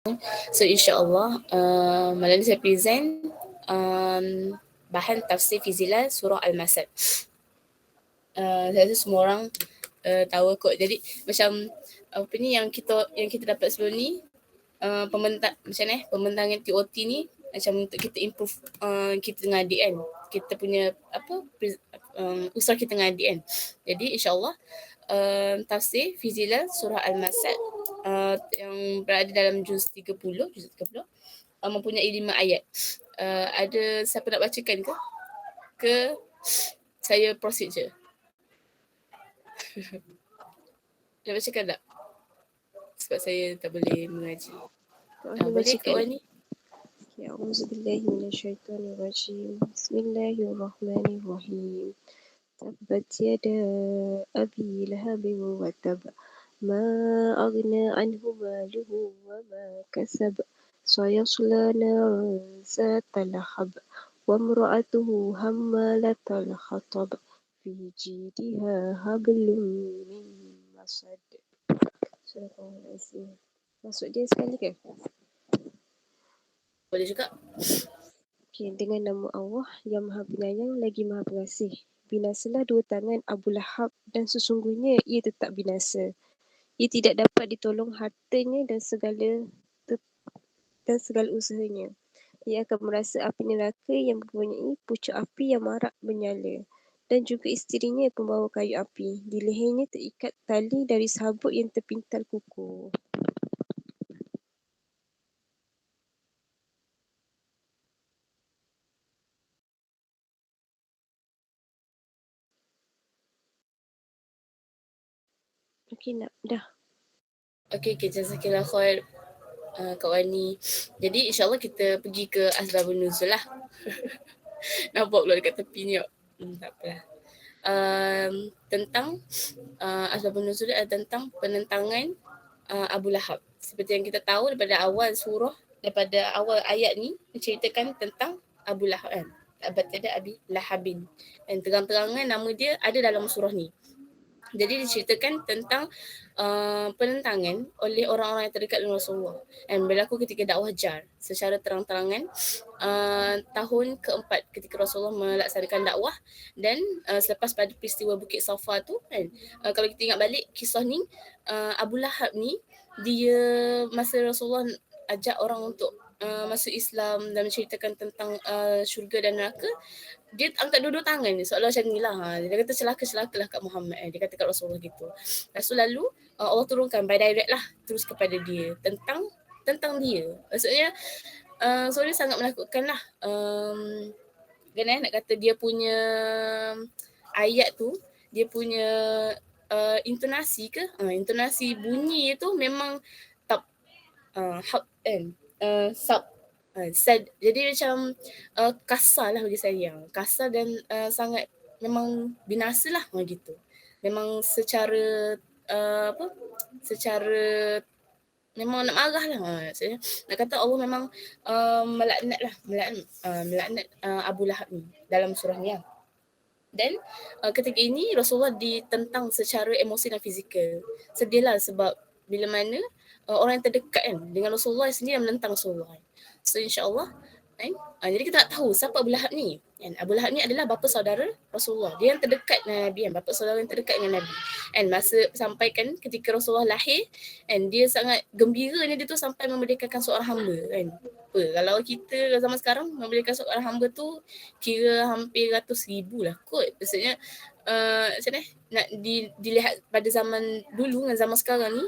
So insyaAllah malam ni saya present bahan tafsir fizilah surah Al-Masad. Saya rasa semua orang tahu kot. Jadi macam apa ni yang kita dapat sebelum ni, macam ni pembentangan TOT ni macam untuk kita improve kita dengan adik kan. Kita punya usaha kita dengan adik kan. Jadi insyaAllah tafsir fizilah surah Al-Masad yang berada dalam juz 30 mempunyai 5 ayat. Ada siapa nak bacakan ke saya proceed je? Nak bacakan tak? Sebab saya tak boleh mengaji. Boleh Kak Wani? A'udzubillahi minasyaitonirrajim. Bismillahirrahmanirrahim. Tabbat yada abi lahabin wa tab. Ma aghna anhu maluhu wa ma kasab. Sayasla naran zata lahab. Wa imra'atuhu hammalatal hatab. Fi jidiha hablum min masad. Surah Masuk dia sekali ke? Boleh juga. Okay, dengan nama Allah yang Maha Penyayang lagi Maha Pengasih. Binasalah dua tangan Abu Lahab dan sesungguhnya ia tetap binasa. Ia tidak dapat ditolong hartanya dan segala usahanya. Ia akan merasa api neraka yang mempunyai pucuk api yang marak menyala. Dan juga isterinya pembawa kayu api. Di lehernya terikat tali dari sabuk yang terpintal kukuh. Okey, dah. Okay, jazakillah khair Kak Wani. Jadi insyaAllah kita pergi ke asbabun nuzul lah. Nampak pula dekat tepi ni. Tak apalah. Tentang asbabun nuzul adalah tentang penentangan Abu Lahab. Seperti yang kita tahu daripada awal surah, daripada awal ayat ni menceritakan tentang Abu Lahab kan. Tabbat yada abi lahabin. Dan terang-terangan nama dia ada dalam surah ni. Jadi diceritakan tentang penentangan oleh orang-orang yang terdekat dengan Rasulullah dan berlaku ketika dakwah jar secara terang-terangan tahun keempat ketika Rasulullah melaksanakan dakwah dan selepas pada peristiwa Bukit Safa tu kan, kalau kita ingat balik kisah ni, Abu Lahab ni dia masa Rasulullah ajak orang untuk masuk Islam dan menceritakan tentang syurga dan neraka, dia angkat dua-dua tangan ni seolah macam ni lah. Dia kata celaka-celakalah kat Muhammad. Dia kata kat Rasulullah gitu. Lalu Allah turunkan by direct lah terus kepada dia tentang dia. Maksudnya so dia sangat menakutkan lah. Nak kata dia punya ayat tu, dia punya intonasi ke? Intonasi bunyi tu memang top hak kan. Sub jadi macam kasar lah bagi saya. Kasar dan sangat memang binasa lah gitu. Memang secara secara memang nak marah lah. Maksudnya nak kata Allah memang melaknat Abu Lahab ni dalam surah ni lah. Dan ketika ini Rasulullah ditentang secara emosi dan fizikal. Sedih lah sebab bila mana orang yang terdekat kan dengan Rasulullah sendiri yang menentang Rasulullah. So insyaAllah kan, jadi kita tak tahu siapa Abu Lahab ni kan. Abu Lahab ni adalah bapa saudara Rasulullah. Dia yang terdekat dengan Nabi kan, bapa saudara yang terdekat dengan Nabi. And masa sampaikan ketika Rasulullah lahir and dia sangat gembiranya dia tu sampai memerdekakan seorang hamba kan. Kalau kita zaman sekarang memerdekakan seorang hamba tu kira hampir ratus ribu lah kot. Maksudnya macam mana nak dilihat pada zaman dulu dengan zaman sekarang ni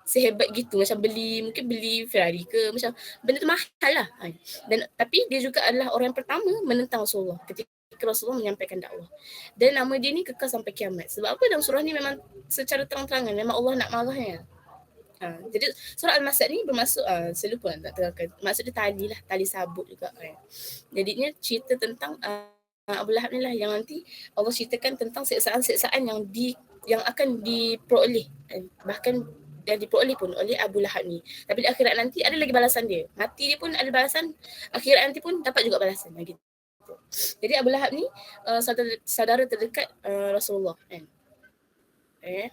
sehebat gitu, macam mungkin beli Ferrari ke, macam benda tu mahal lah. Dan tapi dia juga adalah orang yang pertama menentang Rasulullah ketika Rasulullah menyampaikan dakwah. Dan nama dia ni kekal sampai kiamat. Sebab apa? Dalam surah ni memang secara terang-terangan memang Allah nak marahnya. Jadi surah Al-Masad ni bermaksud saya lupa nak terangkan. Maksud dia tali lah, tali sabut juga kan. Jadinya cerita tentang Abu Lahab ni lah yang nanti Allah ceritakan tentang siksaan-siksaan yang akan diperoleh, bahkan dan diperoleh pun oleh Abu Lahab ni. Tapi di akhirat nanti ada lagi balasan dia. Mati dia pun ada balasan, akhirat nanti pun dapat juga balasan gitu. Jadi Abu Lahab ni saudara terdekat Rasulullah kan. Okay.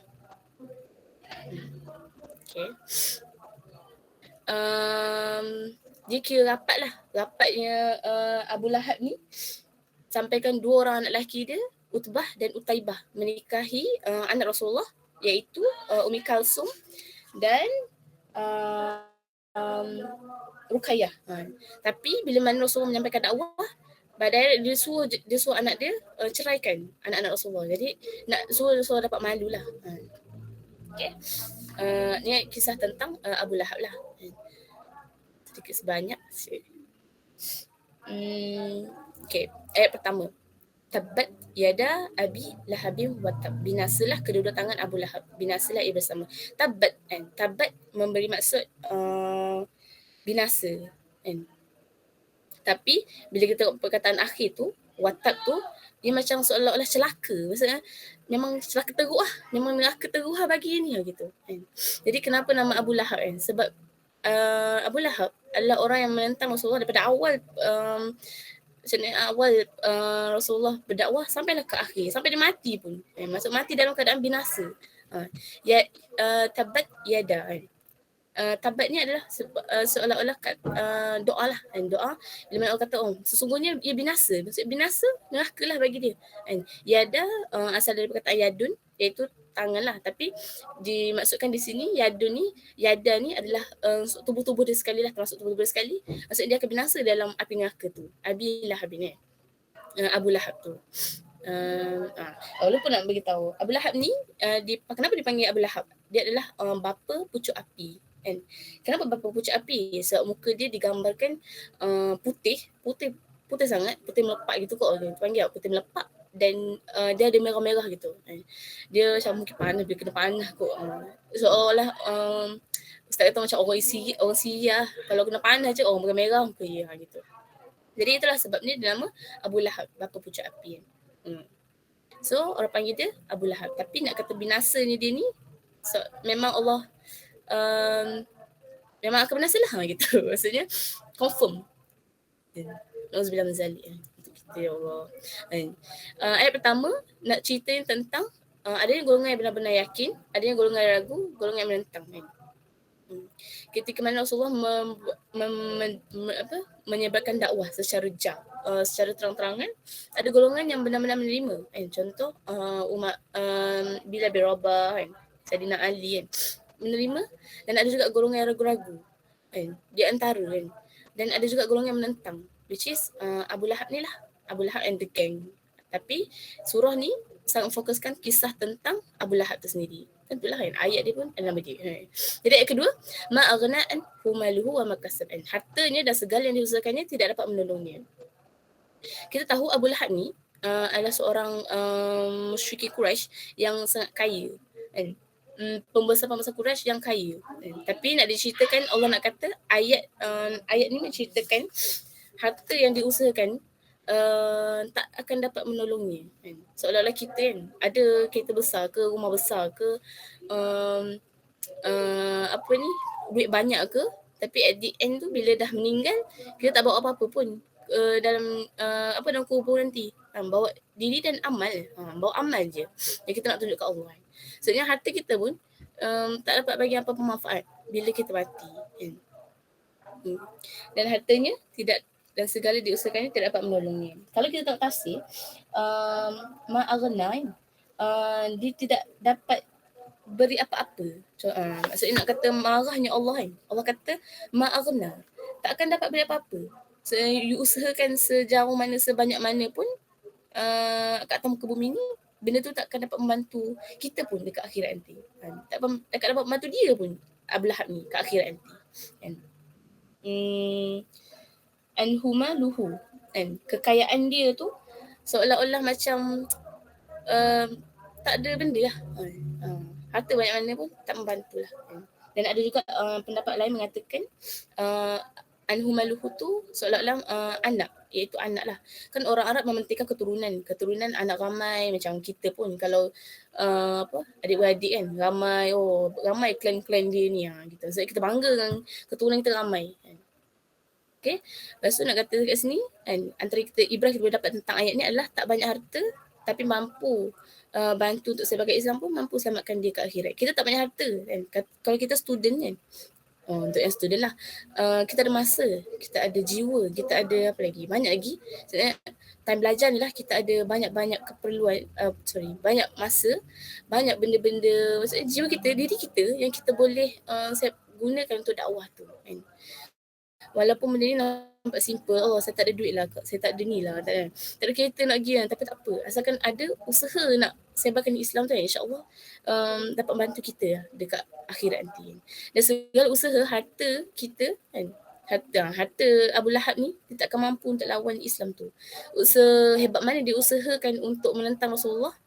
dia kira rapatnya Abu Lahab ni sampaikan 2 orang anak lelaki dia, Utbah dan Utaibah, menikahi anak Rasulullah iaitu Ummi Kalsum dan Ruqayyah. Tapi bila mana Rasulullah menyampaikan dakwah, badai dia suruh anak dia ceraikan anak-anak Rasulullah. Jadi nak suruh Rasulullah dapat malulah. Okey. Ni kisah tentang Abu Lahab lah. Sedikit sebanyak. Okey, ayat pertama. Tabbat yada Abi Lahabin wa tab. Binasalah kedua tangan Abu Lahab. Binasalah ia bersama. Tabbat kan. Tabbat memberi maksud binasa kan. Tapi bila kita tengok perkataan akhir tu, watab tu, dia macam seolah-olah celaka. Maksudnya memang celaka teruk lah. Memang neraka teruk lah bagi ni lah gitu kan. Jadi kenapa nama Abu Lahab kan? Sebab Abu Lahab adalah orang yang menentang Rasulullah daripada awal Rasulullah berdakwah sampailah ke akhir, sampai dia mati pun. Maksud mati dalam keadaan binasa. Tabat yada kan. Tabat ni adalah seolah-olah doa lah kan. Doa bila mana orang kata sesungguhnya ia binasa. Maksud binasa neraka lah bagi dia kan. Yada asal dari perkataan yadun iaitu tangan lah, tapi dimaksudkan di sini yadun ni, yada ni adalah tubuh-tubuh dia sekali lah, termasuk tubuh-tubuh dia sekali. Maksudnya dia akan binasa dalam api neraka tu. Abi Lahab ni Abu Lahab tu. Lupa nak beritahu, Abu Lahab ni kenapa dipanggil Abu Lahab? Dia adalah bapa pucuk api kan. Kenapa bapa pucuk api? Sebab muka dia digambarkan putih sangat, putih melepak gitu kot. Dia panggil putih melepak dan dia ada merah-merah gitu. Dia macam mungkin panas, dia kena panas kot. Seolah Ustaz kata macam orang Syria kalau kena panas je orang merah-merah muka dia gitu. Jadi itulah sebabnya dia nama Abu Lahab, bapa pucuk api. So orang panggil dia Abu Lahab. Tapi nak kata binasa ni dia ni, so, memang Allah memang akan binasa lah gitu. Maksudnya confirm. Nauzubillah min zalik. Ya Allah. Ayat pertama nak ceritain tentang adanya golongan yang benar-benar yakin, adanya golongan yang ragu, golongan yang menentang. Ketika mana Rasulullah menyebarkan dakwah secara secara terang-terangan, ada golongan yang benar-benar menerima. Contoh Bilal bin Rabah, Saidina Ali menerima, dan ada juga golongan yang ragu-ragu di antara dan ada juga golongan yang menentang, which is Abu Lahab ni lah, Abu Lahab and the gang. Tapi surah ni sangat fokuskan kisah tentang Abu Lahab tu sendiri. Tentulah kan ayat dia pun dalam dia. Jadi ayat kedua, ma aghna anhu maluhu wa makasab. Hartanya dan segala yang diusahakannya tidak dapat menolongnya. Kita tahu Abu Lahab ni adalah seorang musyrik Quraisy yang sangat kaya kan. Pembesar-pembesar Quraisy yang kaya. Tapi nak diceritakan, Allah nak kata ayat ni menceritakan harta yang diusahakan tak akan dapat menolongnya kan. Seolah-olah kita kan ada kereta besar ke, rumah besar ke, duit banyak ke, tapi at the end tu bila dah meninggal kita tak bawa apa-apa pun dalam dalam kubur nanti. Bawa diri dan amal. Bawa amal je yang kita nak tunjuk kat Allah. Sebenarnya harta kita pun tak dapat bagi apa-apa manfaat bila kita mati kan. Dan hartanya tidak, dan segala diusahakannya tidak dapat menolongnya. Kalau kita tengok tafsir, ma'aghna dia tidak dapat beri apa-apa. Maksudnya nak kata marahnya Allah kan. Allah kata ma'aghna, tak akan dapat beri apa-apa. So, you usahakan sejauh mana, sebanyak mana pun kat atas muka bumi ni, benda tu tak akan dapat membantu kita pun dekat akhirat nanti. Tak akan dapat membantu dia pun, Abu Lahab ni, kat akhirat nanti. Anhuma luhu, kekayaan dia tu seolah-olah macam tak ada benda lah. Harta banyak mana pun tak membantu lah. Dan ada juga pendapat lain mengatakan anhuma luhu tu seolah-olah anak, iaitu anak lah. Kan orang Arab mementingkan keturunan anak ramai. Macam kita pun kalau adik-beradik kan ramai klan-klan dia ni gitu. So kita bangga dengan keturunan kita ramai kan. Okay. Lepas tu nak kata kat sini kan, antara kita ibrah kita boleh dapat tentang ayat ni adalah tak banyak harta tapi mampu bantu untuk sebagai Islam pun mampu selamatkan dia ke akhirat. Kita tak banyak harta kan. Kalau kita student kan, Untuk yang student lah. Kita ada masa, kita ada jiwa, kita ada apa lagi? Banyak lagi. Sebenarnya time belajar ni lah kita ada banyak-banyak keperluan, banyak masa, banyak benda-benda, maksudnya jiwa kita, diri kita yang kita boleh gunakan untuk dakwah tu kan. Walaupun benda ni nampak simple, oh saya tak ada duit lah, saya tak ada ni lah, tak ada kereta nak pergi kan, tapi tak apa. Asalkan ada usaha nak sebarkan Islam tu kan, insyaAllah dapat bantu kita lah dekat akhirat nanti. Dan segala usaha, harta kita kan, harta Abu Lahab ni, dia takkan mampu untuk lawan Islam tu. Usaha hebat mana dia usahakan untuk menentang Rasulullah,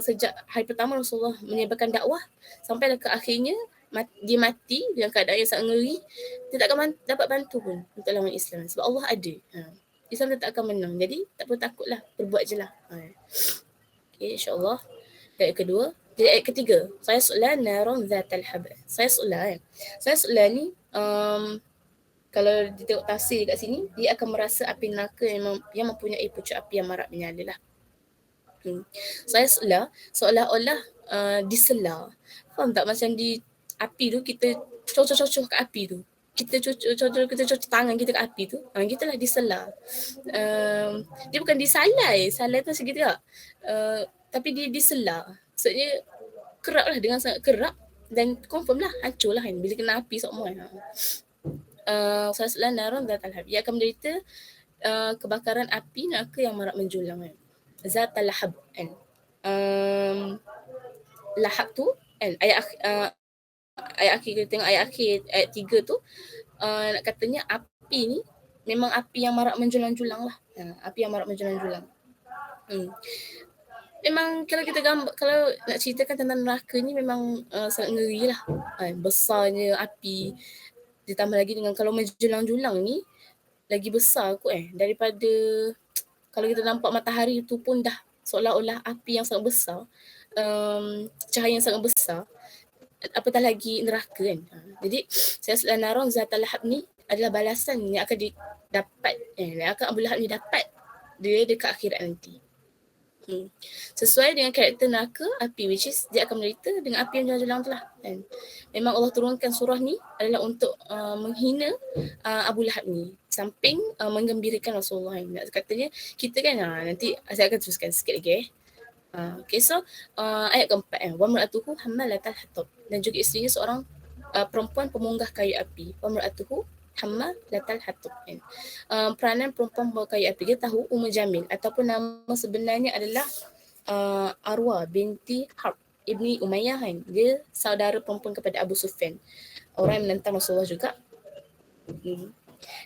sejak hari pertama Rasulullah menyebarkan dakwah, sampailah ke akhirnya dia mati dengan keadaan yang sangat ngeri, dia tak akan dapat bantu pun untuk lawan Islam sebab Allah ada. Islam tak akan menang. Jadi tak perlu takutlah, berbuat je lah. Okay, insyaAllah. Dan ayat kedua. Jadi ayat ketiga, saya su'la naron zatal hab. Saya su'la kan. Saya su'la ni kalau dia tengok tafsir kat sini, dia akan merasa api neraka yang mempunyai pucuk api yang marak menyala lah. Saya su'la seolah-olah disela. Faham tak? Macam di api tu kita cocok-cocok kat api tu. Kita cocok tangan kita kat api tu. Gitulah disela. Dia bukan disalai. Salai tu segitu tak. Tapi dia disela. Maksudnya kerap lah, dengan sangat kerap. Dan confirm lah, hancur lah kan bila kena api semua. Saya naron zatal hab. Ia akan menderita kebakaran api neraka yang marak menjulang kan. Zatal lahab kan. Lahab tu kan, ayat akhir kita tengok ayat 3 tu, nak katanya api ni memang api yang marak menjulang-julang lah. Api yang marak menjulang-julang. Memang kalau kita kalau nak ceritakan tentang neraka ni memang sangat ngeri lah. Besarnya api, ditambah lagi dengan kalau menjulang-julang ni lagi besar kot daripada kalau kita nampak matahari tu pun dah seolah-olah api yang sangat besar, cahaya yang sangat besar, apatah lagi neraka kan. Jadi saya naron zatal lahab ni adalah balasan yang akan didapat, yang akan Abu Lahab ni dapat dia dekat akhirat nanti. Sesuai dengan karakter neraka api, which is dia akan menderita dengan api yang jalan-jalan tu lah kan. Memang Allah turunkan surah ni adalah untuk menghina Abu Lahab ni, samping menggembirakan Rasulullah ni. Katanya kita kan nanti saya akan teruskan sikit lagi Okay, so ayat keempat wa mar'atuhu hammalatal hatab, dan juga isterinya seorang perempuan pemunggah kayu api. Wa mar'atuhu hammalatal hatab kan. Peranan perempuan membawa kayu api. Dia tahu Jamil ataupun nama sebenarnya adalah Arwa binti Harb ibni Umayyah kan. Dia saudara perempuan kepada Abu Sufyan, orang yang menentang Rasulullah juga.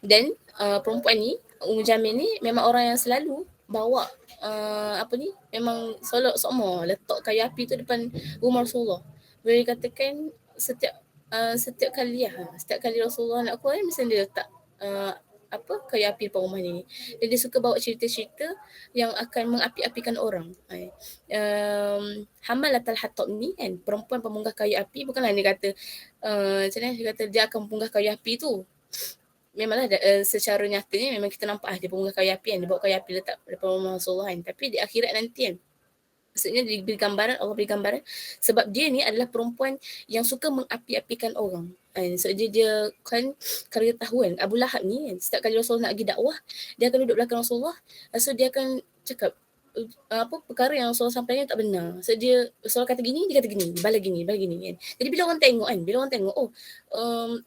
Dan perempuan ni, Jamil ni memang orang yang selalu bawa memang solok sokmo letak kayu api tu depan rumah Rasulullah. Boleh katakan setiap kali Rasulullah nak keluar mesti dia letak kayu api depan rumah ni. Dan dia suka bawa cerita-cerita yang akan mengapi-apikan orang. Hammalatal hatab ni kan, perempuan pemunggah kayu api, bukanlah dia kata macam mana dia kata dia akan pemunggah kayu api tu. Memanglah secara nyatanya memang kita nampak dia pemunggah kayu api kan, dia bawa kayu api letak depan rumah Rasulullah kan. Tapi di akhirat nanti kan, maksudnya Allah beri gambaran sebab dia ni adalah perempuan yang suka mengapi-apikan orang. So dia kan, kalau kita tahu kan Abu Lahab ni kan, setiap kali Rasulullah nak pergi dakwah, dia akan duduk belakang Rasulullah. So dia akan cakap perkara yang Rasulullah sampaikan tak benar. So Rasulullah kata gini, dia kata gini, bala gini kan. Jadi bila orang tengok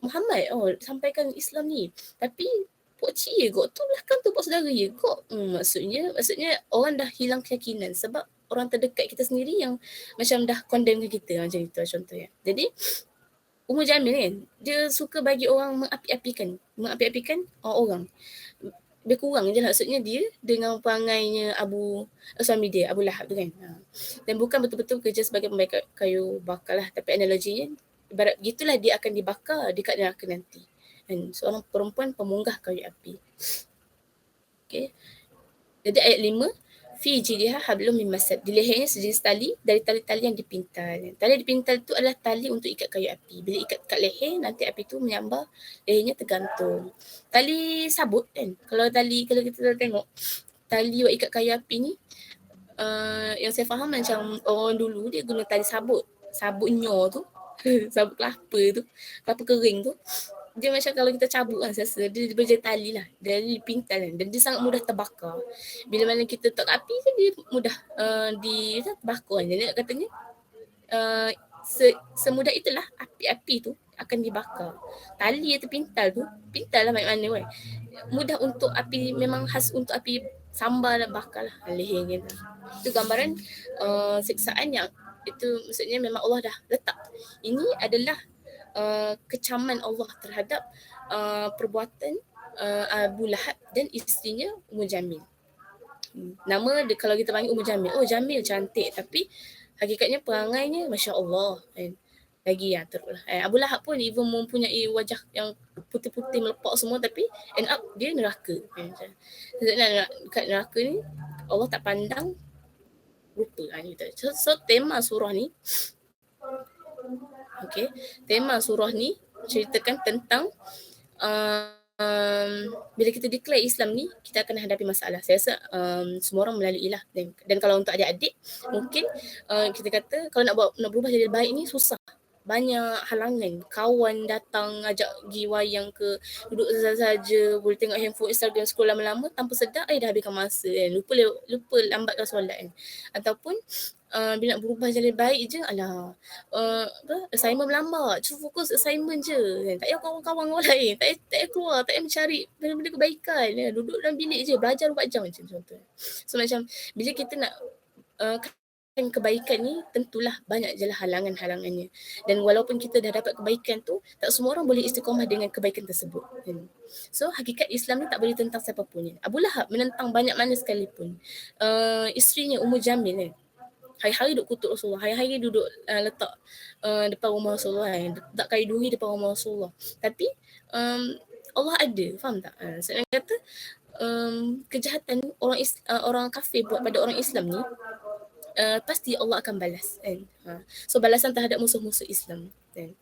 Muhammad sampaikan Islam ni, tapi Pok Cik ye kot tu belakang tu Pok saudara ye kot. Maksudnya orang dah hilang keyakinan sebab orang terdekat kita sendiri yang macam dah condemn kita macam itu contohnya. Jadi Jamil kan, dia suka bagi orang mengapi-apikan orang. Lebih kurang je lah, maksudnya dia dengan perangainya suami dia, Abu Lahab tu kan. Dan bukan betul-betul kerja sebagai pembakar kayu bakar lah, tapi analoginya ibarat gitulah dia akan dibakar dekat neraka nanti. Dan seorang perempuan pemunggah kayu api. Okay. Jadi ayat 5, fi jidha hablum min masad, di lehernya sejenis tali dari tali-tali yang dipintal. Tali dipintal tu adalah tali untuk ikat kayu api. Bila ikat kat leher, nanti api tu menyambar, lehernya tergantung. Tali sabut kan, kalau kita tengok tali buat ikat kayu api ni, yang saya faham macam orang dulu dia guna tali sabut nyor tu sabut kelapa tu, kelapa kering tu, dia macam kalau kita cabut kan, saya rasa dia berjaya tali lah, dari pintal kan, dan dia sangat mudah terbakar. Bila mana kita letak kat api kan dia mudah terbakar kan. Jadi katanya semudah itulah api-api tu akan dibakar. Tali atau pintal lah mana-mana kan. Mudah untuk api, memang khas untuk api sambal dan bakar lah lehernya tu. Itu gambaran siksaan yang itu maksudnya memang Allah dah letak. Ini adalah kecaman Allah terhadap perbuatan Abu Lahab dan isterinya Ummu Jamil. Nama dia kalau kita panggil Ummu Jamil, oh Jamil cantik, tapi hakikatnya perangainya Masya Allah kan. Lagi ya teruklah. Abu Lahab pun even mempunyai wajah yang putih-putih melepak semua, tapi end up dia neraka. Maksudnya kat neraka ni Allah tak pandang rupa gitu. So tema surah ni tema surah ni ceritakan tentang bila kita declare Islam ni, kita akan hadapi masalah. Saya rasa semua orang melalui lah. Dan kalau untuk adik-adik, mungkin kita kata kalau nak berubah jadi baik ni susah. Banyak halangan. Kawan datang ajak pergi wayang ke, duduk saja, boleh tengok handphone, Instagram, scroll lama-lama, tanpa sedar dah habiskan masa kan. Lupa lambatkan solat kan. Ataupun bila nak berubah jadi baik je, assignment melambat, cuba fokus assignment je kan. Tak payah kawan-kawan orang lain, tak payah keluar, tak payah mencari benda-benda kebaikan kan. Duduk dalam bilik je, belajar 4 jam macam contoh. So macam bila kita nak kebaikan ni, tentulah banyak je lah halangan-halangannya. Dan walaupun kita dah dapat kebaikan tu, tak semua orang boleh istiqamah dengan kebaikan tersebut. So hakikat Islam ni tak boleh tentang siapapun. Abu Lahab menentang banyak mana sekalipun. Isterinya Ummu Jamil kan, hari-hari duduk kutuk Rasulullah, hari-hari duduk letak depan rumah Rasulullah, letak kayu duri depan rumah Rasulullah. Tapi Allah ada, faham tak? Saya kata kejahatan orang kafir buat pada orang Islam ni, pasti Allah akan balas kan. So balasan terhadap musuh-musuh Islam kan.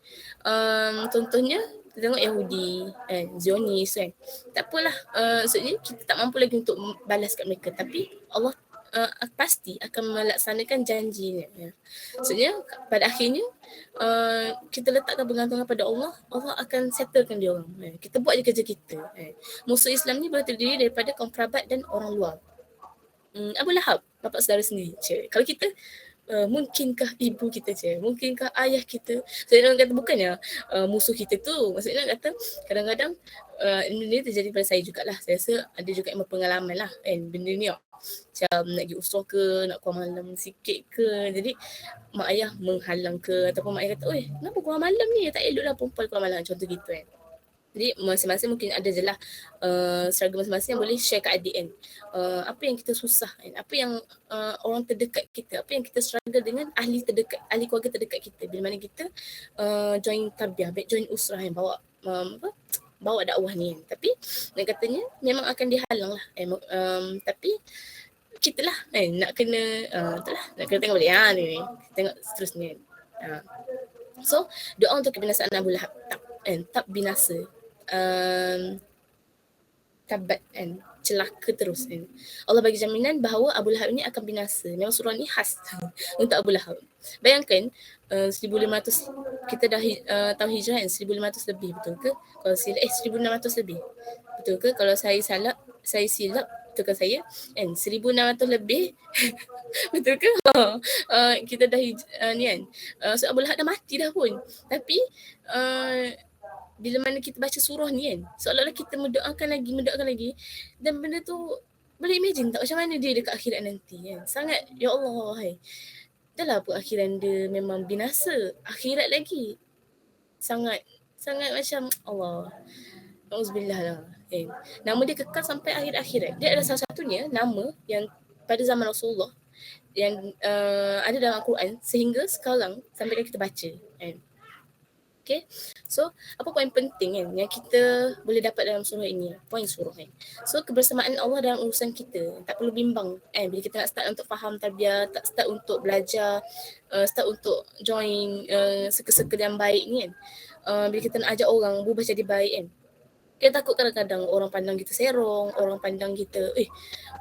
Contohnya kita tengok Yahudi kan, Zionis kan. Tak apalah, maksudnya kita tak mampu lagi untuk balas kat mereka, tapi Allah pasti akan melaksanakan janjinya. Maksudnya pada akhirnya kita letakkan bergantungan pada Allah, Allah akan settlekan dia orang. Kita buat je kerja kita. Musuh Islam ni boleh terdiri daripada kaum kerabat dan orang luar. Abu Lahab, bapa saudara sendiri. Kalau kita mungkinkah ibu kita mungkinkah ayah kita. Saya nak kata bukannya musuh kita tu. Maksudnya nak kata kadang-kadang benda ni terjadi pada saya jugalah. Saya rasa ada juga yang berpengalaman lah kan benda ni. Macam nak pergi usrah ke, nak keluar malam sikit ke. Jadi mak ayah menghalang ke, ataupun mak ayah kata, oi kenapa keluar malam ni? Tak elok lah perempuan keluar malam. Contoh gitu kan. Jadi masing-masing mungkin ada je lah struggle masing-masing yang boleh share kat adik kan. Apa yang kita susah kan, apa yang orang terdekat kita, apa yang kita struggle dengan ahli keluarga terdekat kita. Bila mana kita join tarbiyah, join usrah kan, bawa dakwah ni kan. Tapi nak katanya memang akan dihalang lah. Tapi kita lah kan nak kena itulah, nak kena tengok balik ni. Tengok seterusnya kan. So doa untuk kebinasaan Abu Lahab tak binasa. Tabat kan, celaka terus kan. Allah bagi jaminan bahawa Abu Lahab ni akan binasa. Memang surah ni khas untuk Abu Lahab. Bayangkan 1500 kita dah tahun hijrah kan, 1500 lebih, betul ke? Kalau silap 1600 lebih. Betul ke? Kalau saya silap, betul ke saya? Kan 1600 lebih. Betul ke? Kita dah ni kan. So Abu Lahab dah mati dah pun. Tapi bila mana kita baca surah ni kan, seolah-olah kita mendoakan lagi, dan benda tu boleh imagine tak macam mana dia dekat akhirat nanti kan. Sangat, ya Allah, dah lah akhiran dia memang binasa, akhirat lagi sangat macam Allah, auzubillah lah kan. Nama dia kekal sampai akhir akhirat. Dia adalah salah satunya nama yang pada zaman Rasulullah yang ada dalam Al-Quran sehingga sekarang sampai kita baca kan. Okay, so apa poin penting kan yang kita boleh dapat dalam surah ini? Poin surah kan. So kebersamaan Allah dalam urusan kita, tak perlu bimbang bila kita nak start untuk faham tarbiyah, tak start untuk belajar, start untuk join circle-circle yang baik ni kan. Bila kita nak ajak orang berubah jadi baik kan, kita takut kadang-kadang orang pandang kita serong, orang pandang kita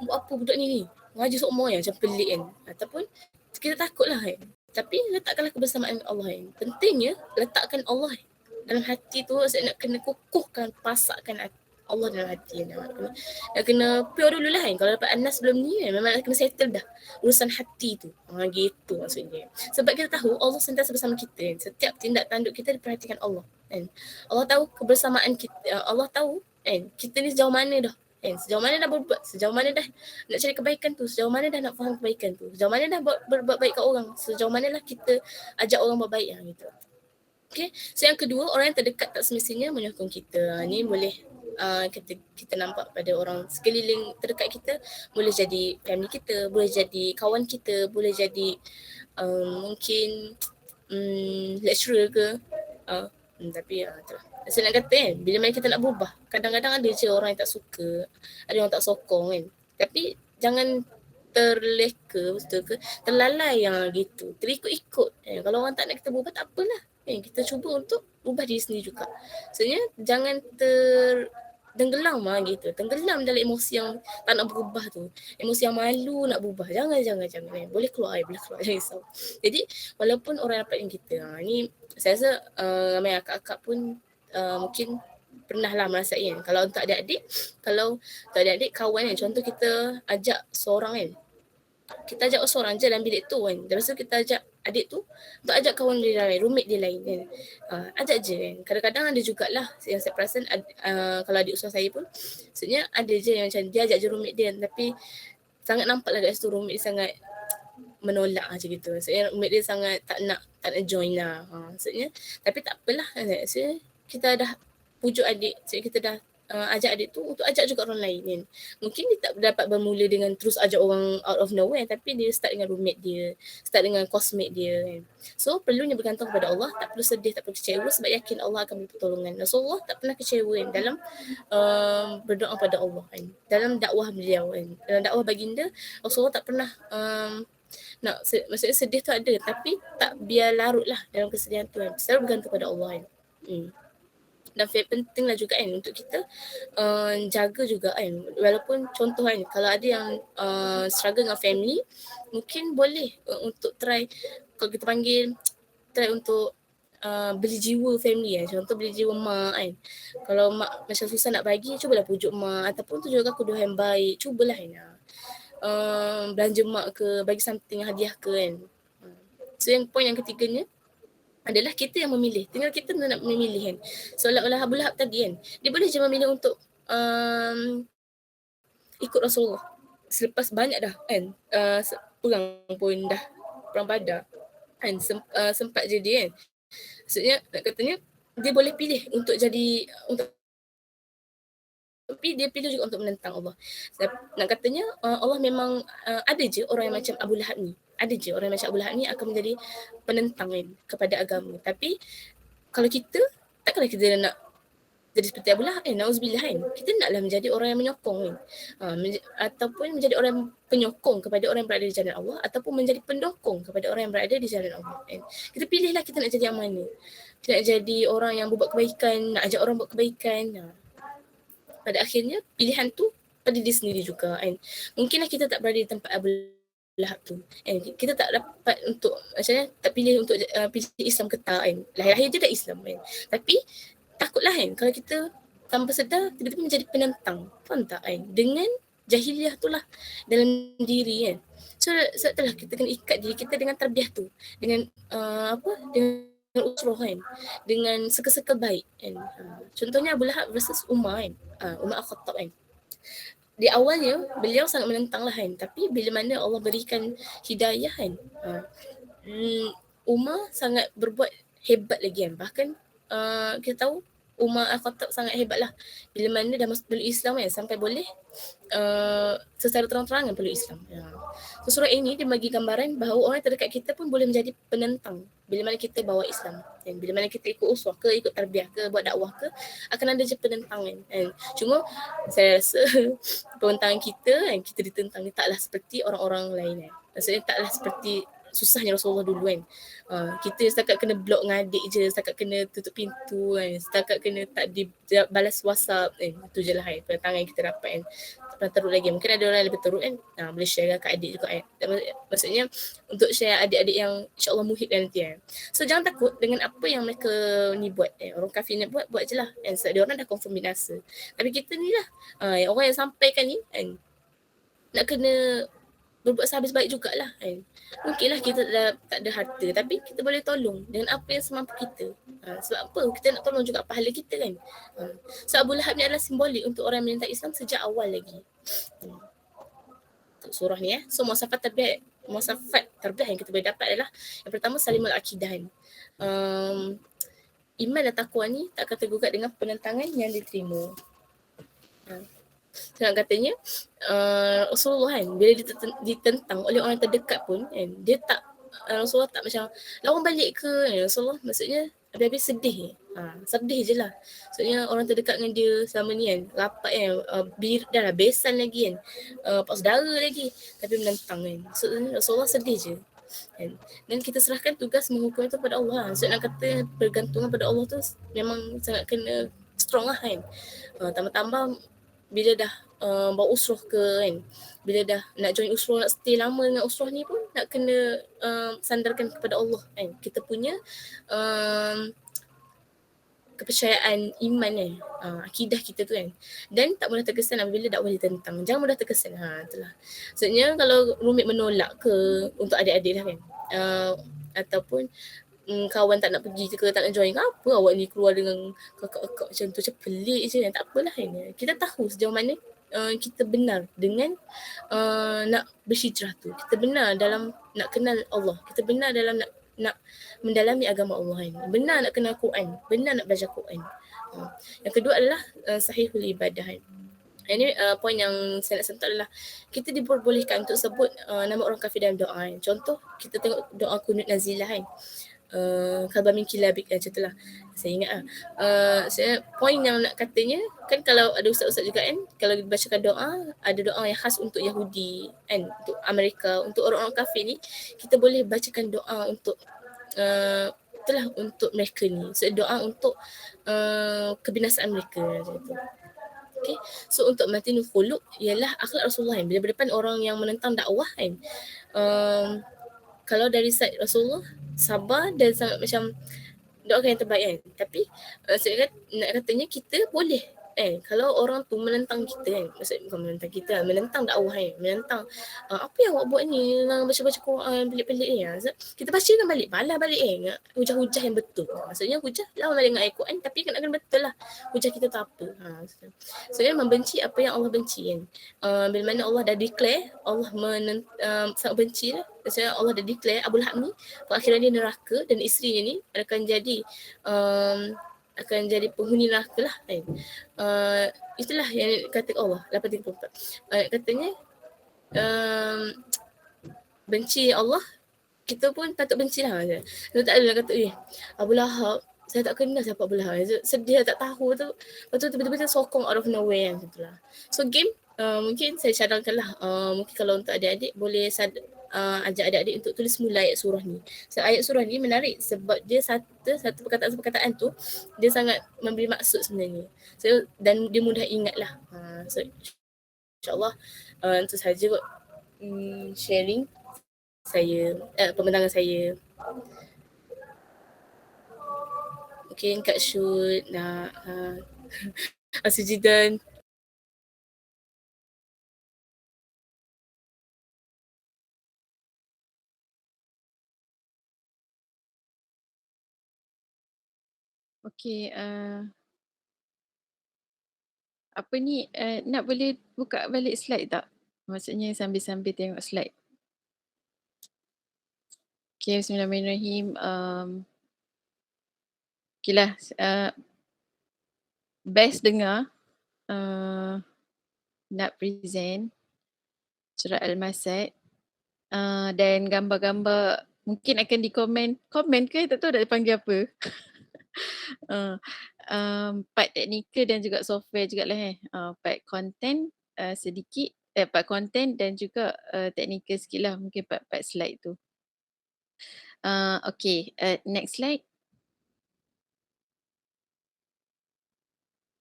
buat apa budak ni ngaji sok moy macam pelik kan, ataupun kita takutlah kan. Tapi letakkanlah kebersamaan Allah kan. Pentingnya letakkan Allah dalam hati tu. Saya nak kena kukuhkan, pasakkan Allah dalam hati. Nak kena pure dulu lah kan. Kalau dapat Anas sebelum ni kan, memang nak kena settle dah urusan hati tu. Gitu maksudnya. Sebab kita tahu Allah sentiasa bersama kita kan. Setiap tindak tanduk kita diperhatikan Allah kan. Allah tahu kebersamaan kita. Allah tahu kan kita ni sejauh mana dah. Sejauh mana dah berbuat, sejauh mana dah nak cari kebaikan tu, sejauh mana dah nak faham kebaikan tu, sejauh mana dah berbuat baik kat orang, sejauh mana lah kita ajak orang buat baik gitu. Okay, so yang kedua, orang yang terdekat tak semestinya menyokong kita. Ni boleh kita nampak pada orang sekeliling terdekat kita. Boleh jadi family kita, boleh jadi kawan kita, boleh jadi mungkin lecturer ke. Tapi itulah. Saya nak kata kan, bila mana kita nak berubah, kadang-kadang ada je orang yang tak suka, ada orang tak sokong kan. Tapi jangan terleka, betul ke, terlalai yang gitu, terikut-ikut. Kalau orang tak nak kita berubah, tak apalah. Kita cuba untuk ubah diri sendiri juga. Sebenarnya jangan tenggelam gitu. Tenggelam dalam emosi yang tak nak berubah tu. Emosi yang malu nak berubah. Jangan. Boleh keluar, jangan risau. Jadi walaupun orang dapat yang kita, ni saya rasa ramai akak-akak pun mungkin pernah lah merasai kan. Kalau untuk adik-adik, kawan kan, contoh kita ajak seorang kan, kita ajak seorang je dalam bilik tu kan. Lepas tu kita ajak adik tu untuk ajak kawan dia lain, roommate dia lain kan. Ajak je kan. Kadang-kadang ada jugalah yang saya perasan kalau adik usaha saya pun, maksudnya ada je yang macam dia ajak je roommate dia, tapi sangat nampak lah kat situ roommate dia sangat menolak macam gitu. Maksudnya roommate dia sangat tak nak join lah. Maksudnya, tapi tak apalah. Maksudnya kita dah pujuk adik, maksudnya kita dah ajak adik tu untuk ajak juga orang lain kan. Mungkin dia tak dapat bermula dengan terus ajak orang out of nowhere, tapi dia start dengan roommate dia, start dengan cosmate dia kan. So perlunya bergantung kepada Allah, tak perlu sedih, tak perlu kecewa, sebab yakin Allah akan beri pertolongan. Rasulullah tak pernah kecewa kan dalam berdoa pada Allah kan. Dalam dakwah beliau kan, dalam dakwah baginda, Rasulullah tak pernah maksudnya sedih tu ada, tapi tak biar larut lah dalam kesedihan tu kan. Selalu bergantung pada Allah kan. Dan penting lah juga kan untuk kita jaga juga kan. Walaupun contoh kan, kalau ada yang struggle dengan family, mungkin boleh untuk try, kalau kita panggil, try untuk beli jiwa family kan. Contoh beli jiwa mak kan. Kalau mak macam susah nak bagi, cubalah pujuk mak. Ataupun tunjukkan kedua yang baik, cubalah kan. Belanja mak ke, bagi something, hadiah ke kan. So yang point yang ketiganya adalah kita yang memilih. Tinggal kita nak memilih kan. Seolah-olah Abu Lahab tadi kan, dia boleh je memilih untuk ikut Rasulullah. Selepas banyak dah kan, perang pun dah, perang Badar kan, sempat je dia kan. Maksudnya nak katanya dia boleh pilih untuk jadi, tapi dia pilih juga untuk menentang Allah. Nak katanya Allah memang ada je orang yang macam Abu Lahab ni. Ada je orang yang macam Abu Lahab ni akan menjadi penentang kan kepada agama. Tapi kalau kita, takkanlah kita nak jadi seperti Abu Lahab na'udzubillah kan. Kita naklah menjadi orang yang menyokong kan. Ataupun menjadi orang penyokong kepada orang yang berada di jalan Allah, ataupun menjadi pendokong kepada orang yang berada di jalan Allah kan. Kita pilihlah kita nak jadi yang mana. Kita nak jadi orang yang berbuat kebaikan, nak ajak orang buat kebaikan. Pada akhirnya pilihan tu pada diri sendiri juga kan. Mungkinlah kita tak berada di tempat Abu Lahab tu kita tak dapat untuk macamnya, tak pilih untuk pilih Islam ke tak kan. Lahir-lahir je dah Islam kan. Tapi takutlah kan kalau kita tanpa sedar tiba-tiba menjadi penentang, faham tak kan, dengan jahiliah tu lah dalam diri kan. So itulah kita kena ikat diri kita dengan tarbiyah tu, dengan dengan usroh kan, dengan seka-seka baik kan. Contohnya Abu Lahab versus Umar kan, Umar Al-Khattab kan. Di awalnya beliau sangat menentang lah kan, tapi bila mana Allah berikan hidayah kan, Umar sangat berbuat hebat lagi kan. Bahkan kita tahu Umar Al-Khattab sangat hebat lah bila mana dah masuk peluk Islam kan, sampai boleh secara terang-terangan peluk Islam. So surah ini dia bagi gambaran bahawa orang terdekat kita pun boleh menjadi penentang bila mana kita bawa Islam. Dan bila mana kita ikut uswah ke, ikut tarbiyah ke, buat dakwah ke, akan ada je penentangan kan. Cuma saya rasa penentangan kita kan, kita ditentang ni taklah seperti orang-orang lain kan. Maksudnya taklah seperti susahnya Rasulullah dulu kan. Kita setakat kena block dengan adik je, setakat kena tutup pintu kan, setakat kena tak balas WhatsApp kan. Itu je lah kan penerangan yang kita dapat kan. Tak pernah teruk lagi. Mungkin ada orang yang lebih teruk kan. Boleh share kat adik juga kan. Maksudnya untuk share adik-adik yang insyaAllah muhib nanti kan. So jangan takut dengan apa yang mereka ni buat. Orang kafir ni buat je lah. Kan? Sebab dia orang dah confirm binasa. Tapi kita ni lah, orang yang sampaikan ni kan, nak kena berbuat sehabis baik jugalah kan. Mungkinlah kita tak ada harta, tapi kita boleh tolong dengan apa yang semampu kita. Sebab apa? Kita nak tolong juga pahala kita kan. So Abu Lahab ni adalah simbolik untuk orang yang menentang Islam sejak awal lagi. Untuk surah ni So muasafat terbiah yang kita boleh dapat adalah yang pertama salimul akidah. Iman dan takwa ni tak akan tergugat dengan penentangan yang diterima. Sebab katanya Rasulullah kan bila ditentang oleh orang terdekat pun kan, dia tak Rasulullah tak macam lawan balik ke kan. Rasulullah maksudnya habis-habis sedih. Sedih je lah. Maksudnya orang terdekat dengan dia selama ni kan, rapat kan, dah lah besan lagi kan, pak saudara lagi, tapi menentang kan. So Rasulullah sedih je kan. Dan kita serahkan tugas menghukum itu pada Allah. So nak kata bergantungan pada Allah tu memang sangat kena strong lah kan. Tambah-tambah bila dah bawa usrah ke kan, bila dah nak join usrah, nak stay lama dengan usrah ni pun nak kena sandarkan kepada Allah kan. Kita punya kepercayaan iman kan, akidah kita tu kan. Dan tak mudah terkesan apabila dakwah ditentang. Jangan mudah terkesan. Itulah. Maksudnya kalau Rumit menolak ke untuk adik-adik lah kan, ataupun kawan tak nak pergi ke tak nak join, apa awak ni keluar dengan kakak-kakak macam tu, macam pelik je. Tak apalah kan. Kita tahu sejauh mana kita benar dengan nak berhijrah tu. Kita benar dalam nak kenal Allah. Kita benar dalam nak mendalami agama Allah kan. Benar nak kenal Quran, benar nak belajar Quran. Yang kedua adalah sahihul ibadah kan. Ini poin yang saya nak sentuh adalah kita diperbolehkan untuk sebut nama orang kafir dalam doa kan. Contoh kita tengok doa kunut nazilah kan. Khabar min kilabik macam tu lah. Saya ingat saya poin yang nak katanya kan, kalau ada ustaz-ustaz juga kan, kalau dibacakan doa, ada doa yang khas untuk Yahudi kan, untuk Amerika, untuk orang-orang kafir ni, kita boleh bacakan doa untuk itulah untuk mereka ni. So doa untuk kebinasaan mereka macam tu. Okay. So untuk matinul khuluq ialah akhlak Rasulullah kan. Bila berdepan orang yang menentang dakwah kan, kalau dari side Rasulullah sabar dan sangat macam doakan yang terbaik kan. Tapi saya nak katanya kita boleh kalau orang tu menentang kita kan, maksud bukan menentang kita, menentang dakwah kan, menentang apa yang awak buat ni, baca-baca Quran pelik-pelik ni. Kita bacakan balik, balas balik hujah-hujah yang betul. Maksudnya hujah lawan balik dengan ayat Quran, tapi kena betul lah hujah kita tu apa. Sebenarnya membenci apa yang Allah benci kan. Bila mana Allah dah declare, Allah sangat benci lah. Maksudnya Allah dah declare Abu Lahab ni akhiran dia neraka, dan isterinya ni akan jadi penghuni neraka lah kan. Itulah yang kata Allah 834. Katanya benci Allah, kita pun patut benci lah. Dia tak ada kata Abu Lahab, saya tak kenal siapa Abu Lahab. Sedih tak tahu tu. Lepas tu tiba-tiba sokong out of nowhere macam tu lah. So game mungkin saya cadangkan lah, mungkin kalau untuk adik-adik boleh ajak adik-adik untuk tulis mula ayat surah ni. So ayat surah ni menarik sebab dia satu perkataan tu dia sangat memberi maksud sebenarnya. So dan dia mudah ingat lah. So insyaAllah itu sahaja kot sharing saya, pembentangan saya. Mungkin Kak Syud nak Asyidan. Okey, apa ni, nak boleh buka balik slide tak? Maksudnya sambil-sambil tengok slide. Okay, bismillahirrahmanirrahim. Okay lah, best dengar nak present surat Al-Masad, dan gambar-gambar mungkin akan komen ke, tak tahu dah dipanggil apa. Part teknikal dan juga software jugalah part content sedikit, part content dan juga teknikal sikit lah, mungkin part slide tu. Okay, next slide.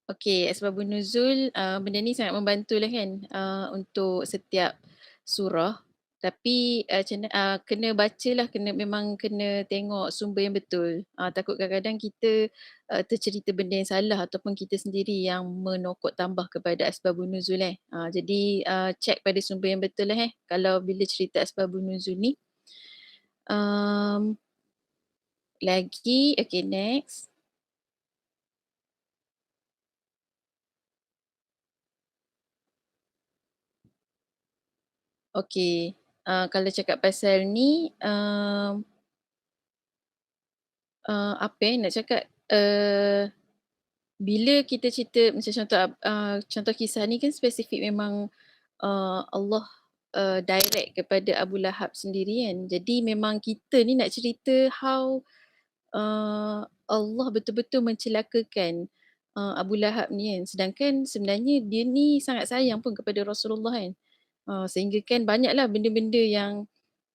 Okay, asbabun nuzul, benda ni sangat membantu lah kan untuk setiap surah. Tapi kena baca lah, memang kena tengok sumber yang betul. Takut kadang-kadang kita tercerita benda yang salah ataupun kita sendiri yang menokok tambah kepada asbabun nuzul jadi check pada sumber yang betul lah kalau bila cerita asbabun nuzul ni. Lagi, okay next. Okay, kalau cakap pasal ni, apa nak cakap, bila kita cerita macam contoh kisah ni kan spesifik memang Allah direct kepada Abu Lahab sendiri kan. Jadi memang kita ni nak cerita how Allah betul-betul mencelakakan Abu Lahab ni kan. Sedangkan sebenarnya dia ni sangat sayang pun kepada Rasulullah kan. Sehingga kan banyaklah benda-benda yang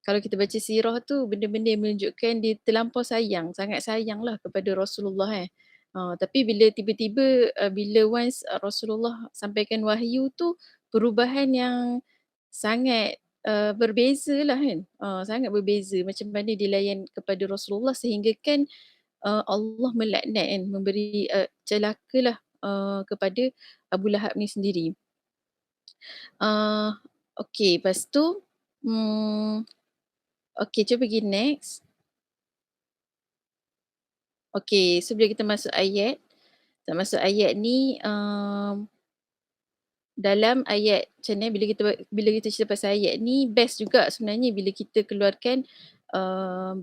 kalau kita baca sirah tu benda-benda yang menunjukkan dia terlampau sayang, sangat sayanglah kepada Rasulullah tapi bila tiba-tiba bila once Rasulullah sampaikan wahyu tu perubahan yang sangat berbeza lah kan. Sangat berbeza macam mana dia layan kepada Rasulullah sehingga kan Allah melaknat kan, memberi celakalah kepada Abu Lahab ni sendiri. Okay, lepas tu okay, cuba pergi next. Okay, sebelum kita masuk ayat ni dalam ayat macam ni bila kita cerita pasal ayat ni best juga sebenarnya bila kita keluarkan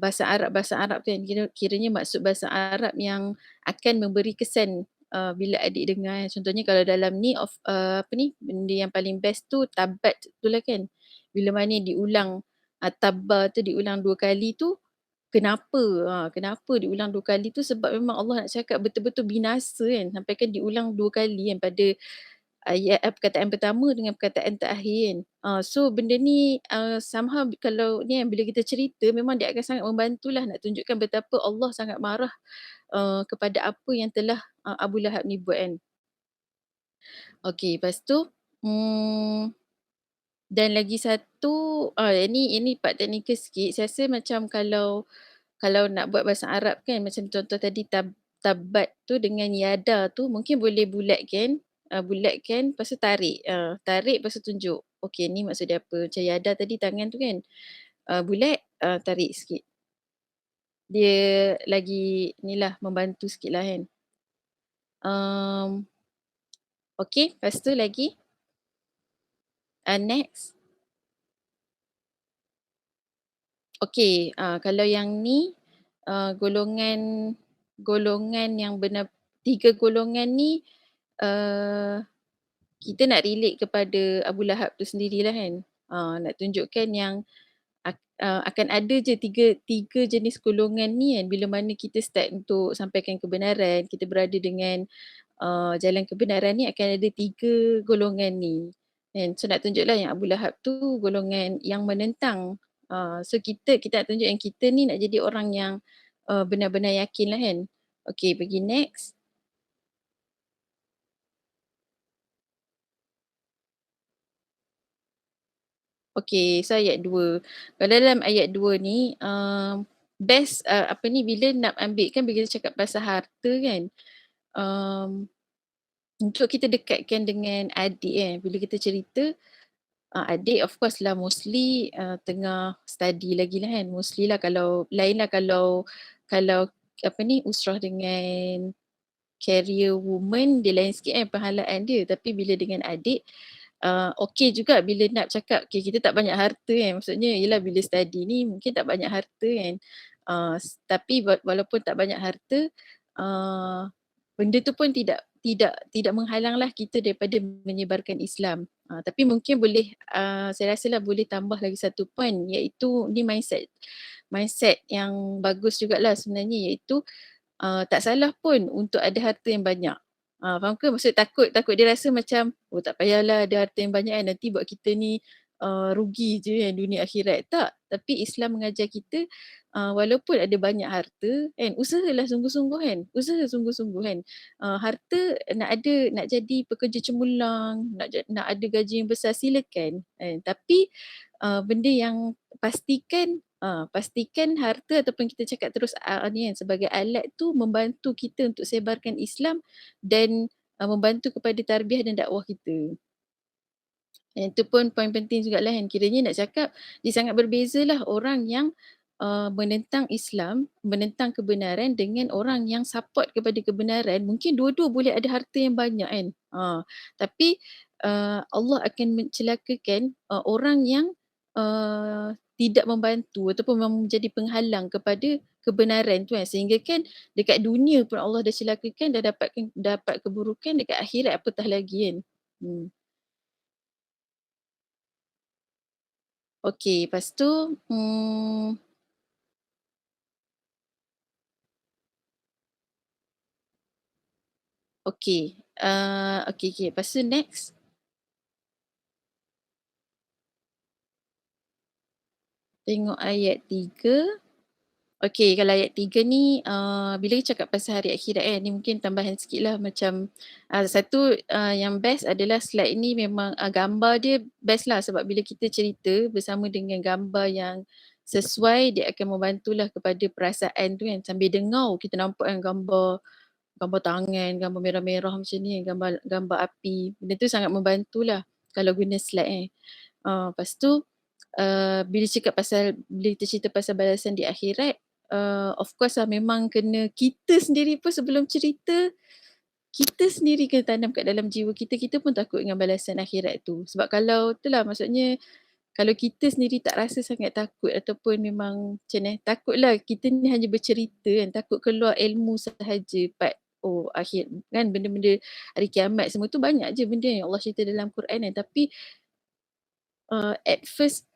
bahasa Arab tu kan kiranya maksud bahasa Arab yang akan memberi kesan bila adik dengar. Contohnya kalau dalam ni benda yang paling best tu tabat tu lah kan. Bila mana diulang tabba tu diulang 2 kali tu kenapa diulang 2 kali tu sebab memang Allah nak cakap betul-betul binasa kan sampai kan diulang 2 kali kan pada ayat perkataan pertama dengan perkataan terakhir kan. So benda ni somehow kalau ni bila kita cerita memang dia akan sangat membantulah nak tunjukkan betapa Allah sangat marah kepada apa yang telah Abu Lahab ni buat kan. Okey, lepas tu dan lagi satu ini part teknikal sikit. Saya rasa macam kalau nak buat bahasa Arab kan macam contoh tadi tabat tu dengan yada tu mungkin boleh bulatkan lepas tu tarik lepas tu tunjuk. Okey ni maksud dia apa. Macam yada tadi tangan tu kan bulat tarik sikit. Dia lagi ni lah membantu sikit lah kan. Okey, lepas tu lagi next. Okey, kalau yang ni golongan yang benar 3 golongan ni kita nak relate kepada Abu Lahab tu sendirilah kan. Nak tunjukkan yang akan ada je tiga jenis golongan ni kan bila mana kita start untuk sampaikan kebenaran, kita berada dengan jalan kebenaran ni akan ada 3 golongan ni. Kan? So nak tunjuklah yang Abu Lahab tu golongan yang menentang. So kita nak tunjuk yang kita ni nak jadi orang yang benar-benar yakin lah kan. Okay, pergi next. Okay, so ayat 2. Kalau dalam ayat 2 ni best bila nak ambil kan bila kita cakap pasal harta kan untuk kita dekatkan dengan adik kan bila kita cerita adik of course lah mostly tengah study lagi lah kan mostly lah kalau lain lah kalau usrah dengan career woman dia lain sikit kan perhalaan dia tapi bila dengan adik okey juga bila nak cakap okay, kita tak banyak harta kan maksudnya ialah bila study ni mungkin tak banyak harta kan tapi walaupun tak banyak harta benda tu pun tidak menghalanglah kita daripada menyebarkan Islam tapi mungkin boleh saya rasa lah boleh tambah lagi satu point iaitu ni mindset yang bagus jugalah sebenarnya iaitu tak salah pun untuk ada harta yang banyak. Faham ke? Maksud takut dia rasa macam tak payahlah ada harta yang banyak kan nanti buat kita ni rugi je kan dunia akhirat. Tak. Tapi Islam mengajar kita walaupun ada banyak harta kan, usahalah sungguh-sungguh kan, usaha sungguh-sungguh kan. Harta nak jadi pekerja cemerlang, nak ada gaji yang besar, silakan kan. Tapi benda yang pastikan harta ataupun kita cakap terus ni kan, sebagai alat tu membantu kita untuk sebarkan Islam dan membantu kepada tarbiyah dan dakwah kita. Itu pun poin penting jugalah kan. Kiranya nak cakap dia sangat berbezalah orang yang menentang Islam, menentang kebenaran dengan orang yang support kepada kebenaran. Mungkin dua-dua boleh ada harta yang banyak kan. Tapi Allah akan mencelakakan orang yang tidak membantu ataupun menjadi penghalang kepada kebenaran tu kan. Sehingga kan dekat dunia pun Allah dah celakakan, dah dapat keburukan, dekat akhirat apatah lagi kan. Okey, lepas tu okey. Okey. Lepas tu next. Tengok ayat 3. Okey, kalau ayat 3 ni bila kita cakap pasal hari akhirat kan, ni mungkin tambahan sikit lah macam satu yang best adalah slide ni memang gambar dia best lah, sebab bila kita cerita bersama dengan gambar yang sesuai, dia akan membantulah kepada perasaan tu kan. Sambil dengar kita nampak kan gambar tangan, gambar merah-merah macam ni, gambar api. Benda tu sangat membantulah kalau guna slide lepas tu bila kita cerita pasal balasan di akhirat, of course lah memang kena kita sendiri pun sebelum cerita, kita sendiri kena tanam kat dalam jiwa kita, kita pun takut dengan balasan akhirat tu. Sebab kalau itulah maksudnya, kalau kita sendiri tak rasa sangat takut ataupun memang macam ni, takutlah kita ni hanya bercerita kan, takut keluar ilmu sahaja akhir kan, benda-benda hari kiamat semua tu banyak je benda yang Allah cerita dalam Quran kan. Tapi at first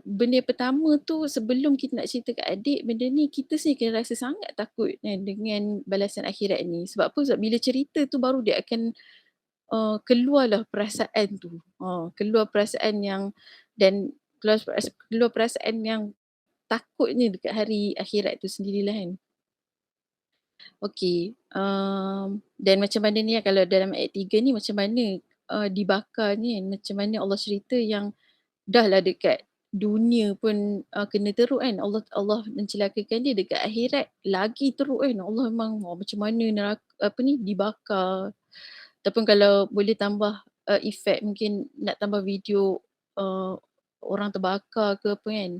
benda yang pertama tu sebelum kita nak cerita kat adik benda ni, kita sendiri kena rasa sangat takut kan dengan balasan akhirat ni. Sebab apa? Sebab bila cerita tu baru dia akan keluarlah perasaan tu. Keluar perasaan yang keluar perasaan yang takutnya dekat hari akhirat tu sendirilah kan. Okey. Dan macam mana ni kalau dalam ayat 3 ni macam mana dibakar ni kan, macam mana Allah cerita yang dah lah dekat dunia pun kena teruk kan, Allah mencelakakan dia, dekat akhirat lagi teruk kan. Allah memang macam mana neraka dibakar. Ataupun kalau boleh tambah efek, mungkin nak tambah video orang terbakar ke apa kan,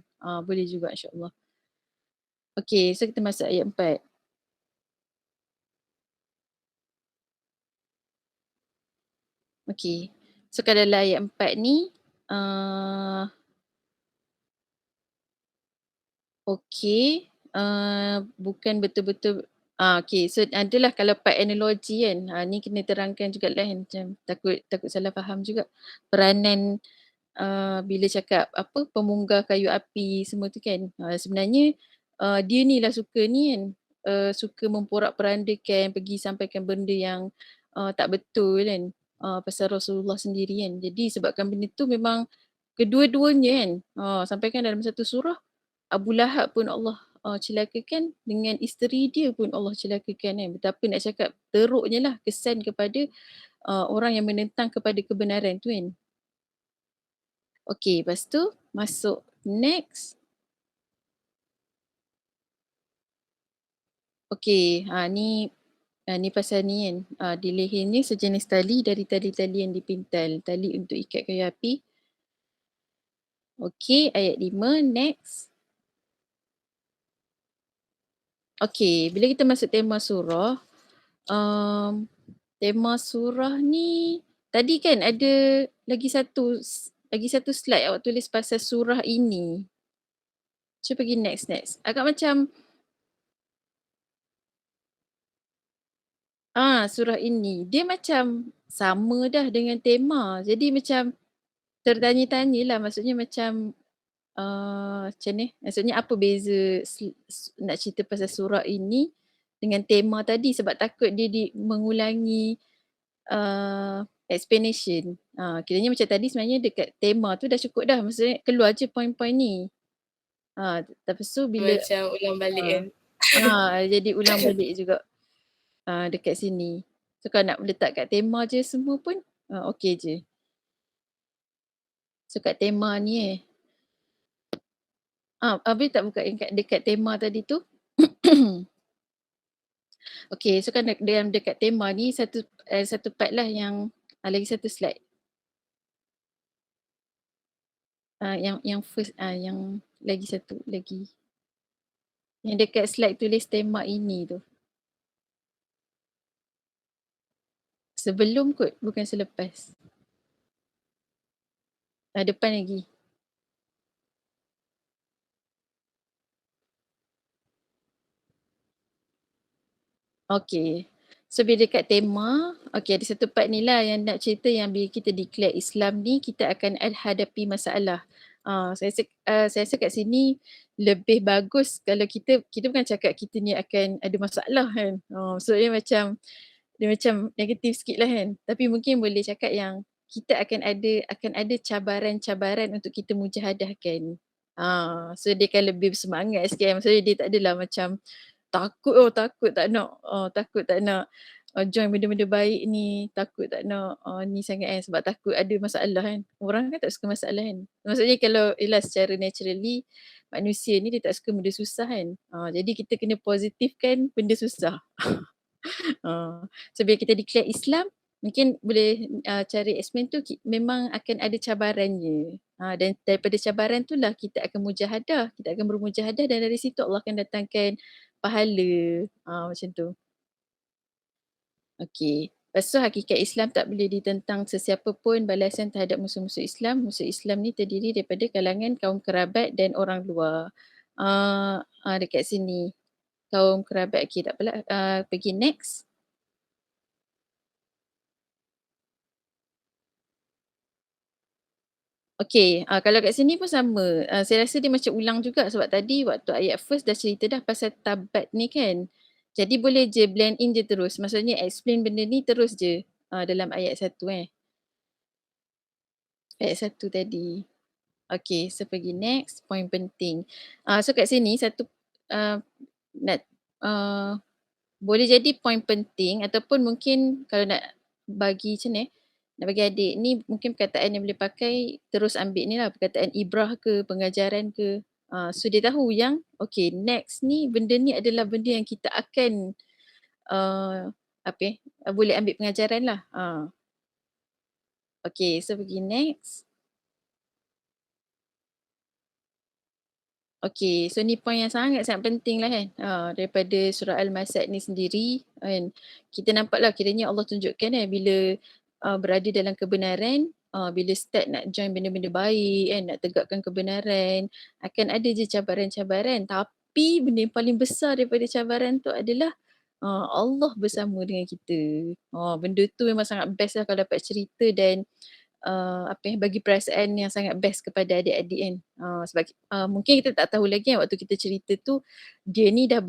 boleh juga insya-Allah. Okey, so kita masuk ayat 4. Okey. So kalau dalam ayat 4 ni okey, bukan betul-betul okey. So adalah kalau part analogi kan, ni kena terangkan jugalah kan, macam takut salah faham juga. Peranan bila cakap apa pemunggah kayu api semua tu kan, sebenarnya dia ni lah suka ni kan, suka memporak-perandakan, pergi sampaikan benda yang tak betul kan, pasal Rasulullah sendiri kan. Jadi sebabkan benda tu memang kedua-duanya kan, sampaikan dalam satu surah, Abu Lahab pun Allah celakakan, dengan isteri dia pun Allah celakakan kan. Betapa nak cakap teruknya lah kesan kepada orang yang menentang kepada kebenaran tu kan. Okey, lepas tu masuk next. Okey, ni pasal ni kan. Di leher ni sejenis tali dari tali-tali yang dipintal, tali untuk ikat kayu api. Okey, ayat 5, next. Okey, bila kita masuk tema surah, tema surah ni tadi kan ada lagi satu slide awak tulis pasal surah ini. Cuba pergi next. Agak macam surah ini dia macam sama dah dengan tema. Jadi macam tertanya-tanyalah, maksudnya macam macam ni. Maksudnya apa beza nak cerita pasal surah ini dengan tema tadi, sebab takut dia mengulangi explanation. Kiranya macam tadi sebenarnya dekat tema tu dah cukup dah. Maksudnya keluar je poin-poin ni. Lepas tu bila Macam ulang balik kan. jadi ulang balik juga dekat sini. So kalau nak letak kat tema je semua pun okey je. So kat tema ni Habis tak buka yang dekat tema tadi tu? Okey, so kan dalam dekat tema ni satu part lah yang lagi satu slide. Yang first yang lagi satu lagi. Yang dekat slide tulis tema ini tu. Sebelum kot, bukan selepas. Depan lagi. Okay. So bila dekat tema, okay ada satu part ni lah yang nak cerita yang bila kita declare Islam ni, kita akan hadapi masalah. Saya rasa kat sini lebih bagus kalau kita bukan cakap kita ni akan ada masalah kan. So dia macam negatif sikit lah kan. Tapi mungkin boleh cakap yang kita akan ada cabaran-cabaran untuk kita mujahadahkan. So dia kan lebih bersemangat sikit kan. Maksudnya dia tak adalah macam takut tak nak join benda-benda baik ni, takut tak nak ni sangat kan sebab takut ada masalah kan. Orang kan tak suka masalah kan. Maksudnya kalau secara naturally manusia ni dia tak suka benda susah kan. Jadi kita kena positifkan benda susah. So bila kita declare Islam, mungkin boleh cara explain tu memang akan ada cabarannya. Dan daripada cabaran tu lah kita akan mujahadah, kita akan bermujahadah dan dari situ Allah akan datangkan pahala. Macam tu. Okey. Lepas tu hakikat Islam tak boleh ditentang sesiapa pun balasan terhadap musuh-musuh Islam. Musuh Islam ni terdiri daripada kalangan kaum kerabat dan orang luar. Dekat sini. Kaum kerabat. Okey, tak apalah. Pergi next. Okay, kalau kat sini pun sama. Saya rasa dia macam ulang juga sebab tadi waktu ayat first dah cerita dah pasal tabat ni kan. Jadi boleh je blend in je terus. Maksudnya explain benda ni terus je dalam ayat 1 Ayat 1 tadi. Okay, so pergi next. Point penting. So kat sini satu nak boleh jadi point penting ataupun mungkin kalau nak bagi macam ni nak bagi adik ni mungkin perkataan yang boleh pakai terus ambil ni lah perkataan ibrah ke pengajaran ke. So dia tahu yang okay next ni benda ni adalah benda yang kita akan boleh ambil pengajaran lah. Okay, so pergi next. Okay, so ni point yang sangat-sangat penting lah kan daripada surah Al-Masad ni sendiri kan. Kita nampaklah kiranya Allah tunjukkan bila berada dalam kebenaran, bila start nak join benda-benda baik kan, nak tegakkan kebenaran, akan ada je cabaran-cabaran. Tapi benda yang paling besar daripada cabaran tu adalah Allah bersama dengan kita. Benda tu memang sangat best lah kalau dapat cerita dan bagi perasaan yang sangat best kepada adik-adik kan. Sebab mungkin kita tak tahu lagi kan waktu kita cerita tu dia ni dah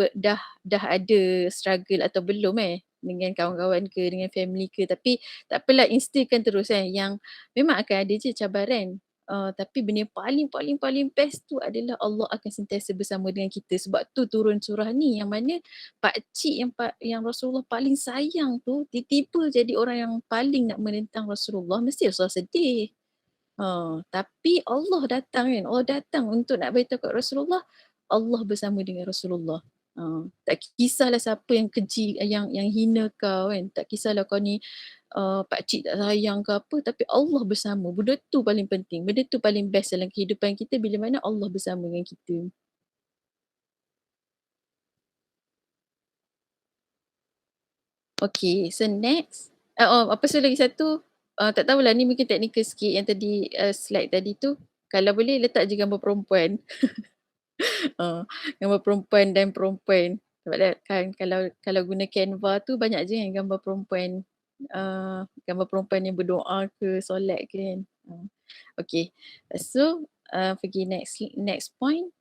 ada struggle atau belum dengan kawan-kawan ke, dengan family ke, tapi tak apalah instilkan terus yang memang akan ada je cabaran. Tapi benda yang paling best tu adalah Allah akan sentiasa bersama dengan kita. Sebab tu turun surah ni yang mana pakcik yang Rasulullah paling sayang tu tiba-tiba jadi orang yang paling nak menentang Rasulullah. Mesti Rasulullah sedih. Tapi Allah datang kan. Allah datang untuk nak beritahu kat Rasulullah Allah bersama dengan Rasulullah. Tak kisahlah siapa yang keji, yang hina kau kan. Tak kisahlah kau ni pakcik tak sayang ke apa, tapi Allah bersama. Benda tu paling penting. Benda tu paling best dalam kehidupan kita bila mana Allah bersama dengan kita. Okay, so next. Apa so lagi satu, tak tahulah ni mungkin teknikal sikit yang tadi slide tadi tu. Kalau boleh letak je gambar perempuan. Gambar perempuan dan perempuan. Sebab kan kalau guna Canva tu banyak je yang gambar perempuan. Gambar perempuan yang berdoa ke, solat ke kan. Okay. So pergi next point.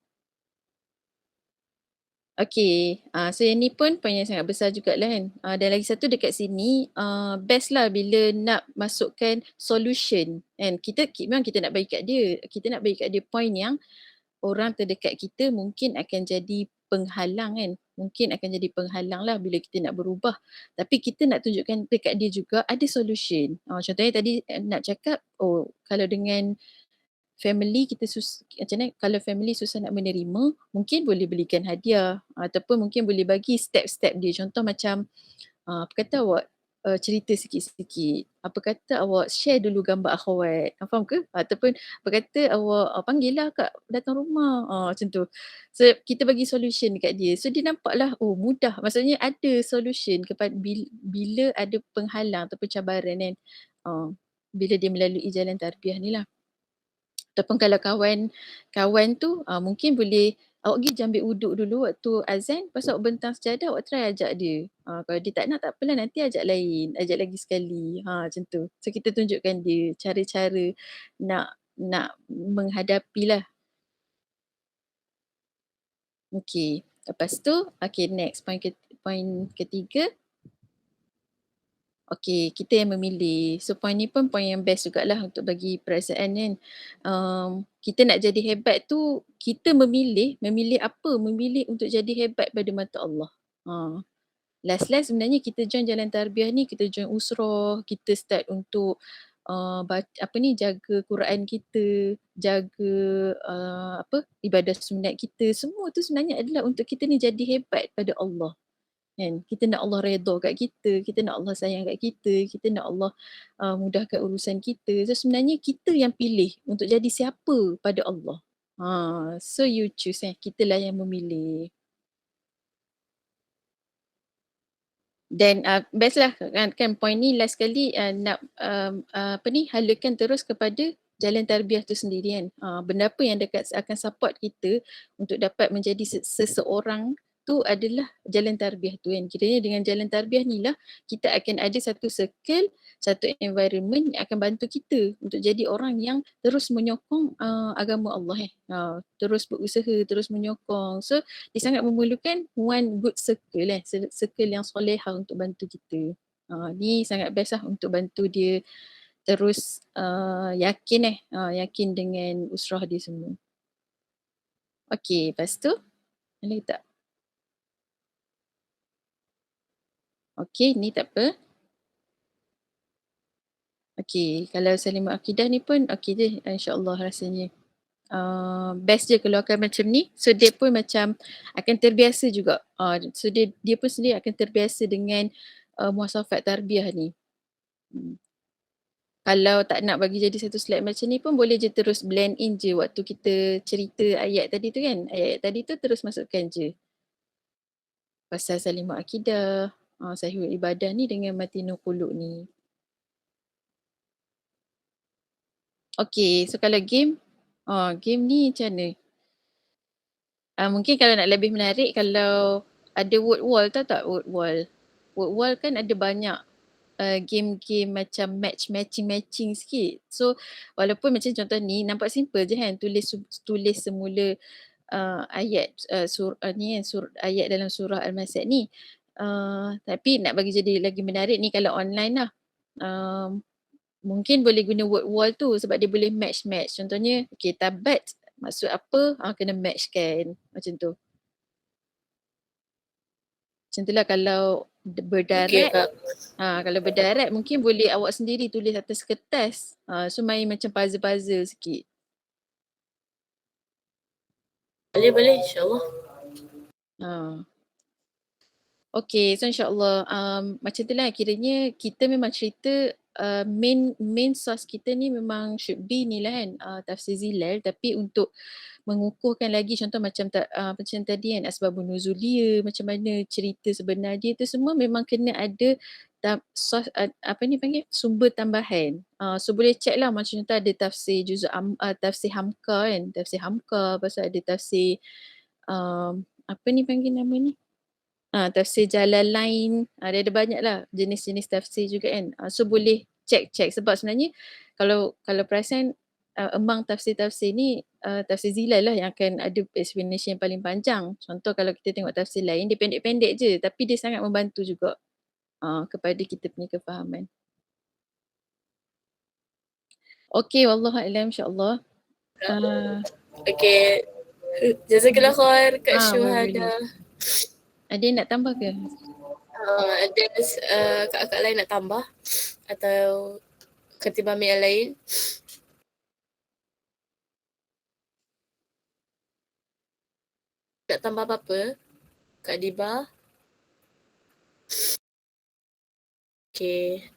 Okay, so yang ni pun point yang sangat besar jugalah kan. Dan lagi satu dekat sini, best lah bila nak masukkan solution. And memang kita nak bagi kat dia point yang orang terdekat kita mungkin akan jadi penghalang kan. Mungkin akan jadi penghalang lah bila kita nak berubah. Tapi kita nak tunjukkan dekat dia juga ada solution. Contohnya tadi nak cakap, kalau dengan family kita macam mana, kalau family susah nak menerima, mungkin boleh belikan hadiah ataupun mungkin boleh bagi step-step dia. Contoh macam apa kata awak cerita sikit-sikit. Apa kata awak share dulu gambar akhwat. Faham ke? Ataupun apa kata awak panggillah kak datang rumah. Macam tu. So kita bagi solution dekat dia. So dia nampaklah mudah. Maksudnya ada solution kepada bila ada penghalang ataupun cabaran kan. Bila dia melalui jalan tarbiyah ni lah. Ataupun kalau kawan tu mungkin boleh awak pergi ambil wuduk dulu waktu azan, lepas awak bentang sejadah, awak try ajak dia. Kalau dia tak nak, tak apalah, nanti ajak lain, ajak lagi sekali. Macam tu. So kita tunjukkan dia cara-cara nak menghadapi lah. Okay. Lepas tu, next point ketiga. Okay, kita yang memilih. So point ni pun point yang best jugalah untuk bagi perasaan kan. Kita nak jadi hebat tu, kita memilih apa? Memilih untuk jadi hebat pada mata Allah. Last sebenarnya kita join jalan tarbiyah ni, kita join usrah, kita start untuk jaga Quran kita, jaga ibadah sunat kita. Semua tu sebenarnya adalah untuk kita ni jadi hebat pada Allah. Kan? Kita nak Allah redha kat kita nak Allah sayang kat kita nak Allah mudahkan urusan kita. So sebenarnya kita yang pilih untuk jadi siapa pada Allah. So you choose kita lah yang memilih. Dan best lah kan point ni last sekali nak halakan terus kepada jalan tarbiyah tu sendiri kan. Benda apa yang akan support kita untuk dapat menjadi seseorang tu adalah jalan tarbiyah tu kan. Kiranya dengan jalan tarbiyah ni lah kita akan ada satu circle, satu environment yang akan bantu kita untuk jadi orang yang terus menyokong agama Allah terus berusaha, terus menyokong. So dia sangat memerlukan one good circle circle yang solehah untuk bantu kita. Ni sangat best lah untuk bantu dia terus yakin dengan usrah dia semua. Okay, lepas tu ada tak? Okay, ni tak apa. Okay, kalau Salimah Akidah ni pun okay je insyaAllah rasanya. Best je keluarkan macam ni. So dia pun macam akan terbiasa juga. So dia pun sendiri akan terbiasa dengan muhasafat tarbiyah ni. Kalau tak nak bagi jadi satu slide macam ni pun boleh je terus blend in je waktu kita cerita ayat tadi tu kan. Ayat tadi tu terus masukkan je. Pasal Salimah Akidah, Sahihul Ibadah ni dengan Matinul Qulub ni. Okay, so kalau game ni macam mana? Mungkin kalau nak lebih menarik, kalau ada word wall, tahu tak word wall? Word wall kan ada banyak game-game macam matching sikit. So walaupun macam contoh ni nampak simple je kan, tulis semula ayat ayat dalam surah Al-Masad ni. Tapi nak bagi jadi lagi menarik ni kalau online lah. Mungkin boleh guna word wall tu sebab dia boleh match. Contohnya, okay, tabat maksud apa? Kena match kan. Macam tu. Macam tu lah kalau berdarat. Okay, kalau berdarat mungkin boleh awak sendiri tulis atas kertas. So main macam puzzle-puzzle sikit. boleh insyaAllah. Okay, so insyaAllah macam tu lah kiranya kita memang cerita main source kita ni memang should be ni lah kan, tafsir Zilal, tapi untuk mengukuhkan lagi contoh macam macam tadi kan asbabun nuzul dia, macam mana cerita sebenar dia tu semua memang kena ada source, sumber tambahan. So boleh check lah macam contoh ada tafsir tafsir Hamka kan, tafsir Hamka, pasal ada tafsir nama ni? Tafsir Jalalain, dia ada banyak lah jenis-jenis tafsir juga kan. So boleh check sebab sebenarnya kalau perasan among tafsir-tafsir ni tafsir Zilal lah yang akan ada explanation yang paling panjang. Contoh kalau kita tengok tafsir lain dia pendek-pendek je tapi dia sangat membantu juga kepada kita punya kefahaman. Okay, wallahualam insyaAllah. Okay, Jazakallah khair Kak boleh. Syuhada. Ada yang nak tambah ke? Ada kakak lain nak tambah atau ketiba yang lain? Nak tambah apa-apa? Kak Diba? Okay.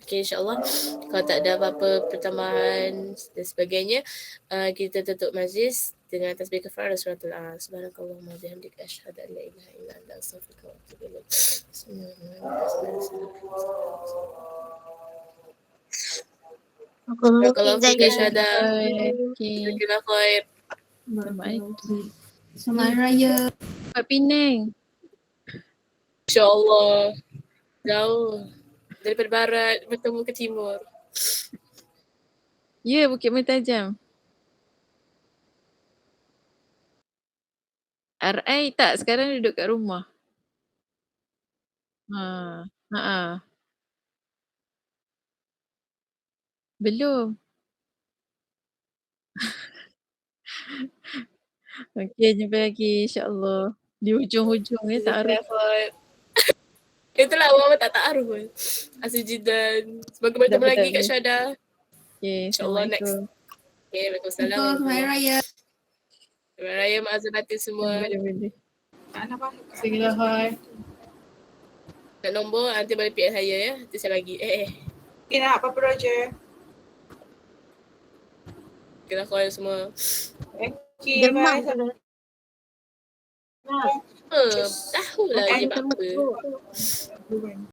Okay, insyaAllah kalau tak ada apa-apa pertambahan dan sebagainya, kita tutup majlis dengan tasbih kafarah dan suratul As. Subhanakallahumma wa bihamdika asyhadu an la ilaha illa anta astaghfiruka wa atubu ilaik. Barakallahu fiik Kak Syahada. Okay. Jazakallah khair. Assalamualaikum. Selamat Raya. Pak Penang. InsyaAllah. Jauh. Daripada barat bertemu ke timur. Ya, Bukit Mertajam. RI tak, sekarang duduk kat rumah. Belum. Okey, jumpa lagi insyaAllah. Di hujung-hujung tak arif. Itulah awal tak taruh pun. Asyidan. Semoga bertemu lagi Kak Syahada. Okay, InsyaAllah next. Assalamualaikum. Okay, Waalaikumsalam. Selamat Raya. Selamat Raya Ma'azabatin semua. Boleh. Segala hal. Nak nombor nanti balik PM saya ya. Nanti saya bagi. Okay, nak apa-apa Roger. Kena call semua. Okay, bye. Tahu lah je apa.